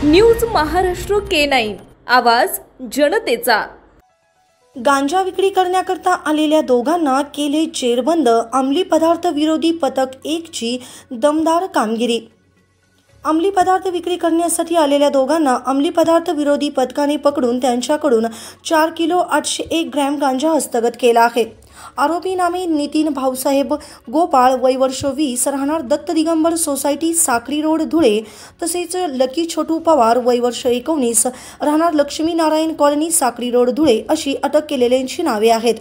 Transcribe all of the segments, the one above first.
News Maharashtra K9 आवाज जनतेचा। गांजा विक्री करण्याकरता आलेल्या दोघांना केले जेरबंद। अंमली पदार्थ विरोधी पथक 1 ची दमदार कामगिरी। अंमली पदार्थ विक्री करण्यासाठी आलेल्या दोघांना अंमली पदार्थ विरोधी पथकाने पकडून त्यांच्याकडून 4 किलो 801 ग्रॅम गांजा हस्तगत केला आहे। आरोपी नामे नितीन भाऊसाहेब गोपाळ, वय वर्ष 20, राहणार दत्त दिगंबर सोसायटी, साक्री रोड, धुळे। तसेच लकी छोटू पवार, वय वर्ष 19, राहणार लक्ष्मी नारायण कॉलनी, साक्री रोड, धुळे अशी अटक केलेल्यांची नावे आहेत।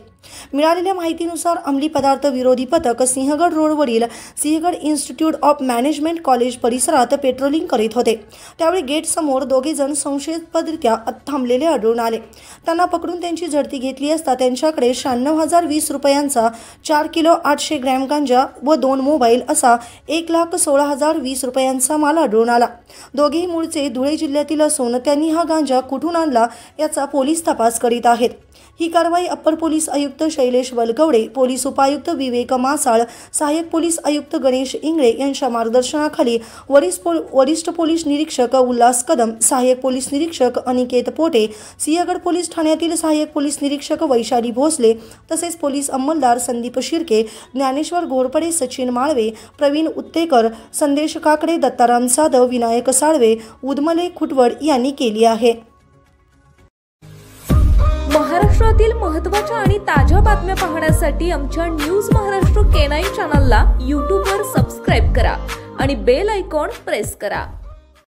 मिळालेल्या माहितीनुसार अंमली पदार्थ विरोधी पथक सिंहगड रोडवरील Sinhagad institute of management college परिसरात पेट्रोलिंग करीत होते। त्यावेळी गेट समोर दोघे जण संशयास्पदरित्या थांबलेले आढळून आले। त्यांना पकडून त्यांची झडती घेतली असता त्यांच्याकडे 96,020 रुपयांचा 4 किलो 800 ग्रॅम गांजा व 2 मोबाईल असा 1,16,020 रुपयांचा माल आढळून आला। दोघेही मूळचे धुळे जिल्ह्यातील असून त्यांनी हा गांजा कुठून आणला याचा पोलीस तपास करीत आहेत। ही कारवाई अप्पर पोलीस आयुक्त शैलेश वलगवडे, पोलीस उपायुक्त विवेक मासाळ, सहाय्यक पोलीस आयुक्त गणेश इंगळे यांच्या मार्गदर्शनाखाली वरिष्ठ पोलीस निरीक्षक उल्हास कदम, सहाय्यक पोलीस निरीक्षक अनिकेत पोटे, सिंहगड पोलीस ठाण्यातील सहाय्यक पोलीस निरीक्षक वैशाली भोसले, तसेच पोलीस अंमलदार संदीप शिर्के, ज्ञानेश्वर घोरपडे, सचिन माळवे, प्रवीण उत्तेकर, संदेश काकडे, दत्ताराम साधव, विनायक साळवे, उदमले खुटवड यांनी केली आहे। महाराष्ट्रातील महत्त्वाच्या आणि ताज्या बातम्या पाहण्यासाठी आमच्या न्यूज महाराष्ट्र K9 चॅनलला YouTube वर सबस्क्राइब करा आणि बेल आयकॉन प्रेस करा।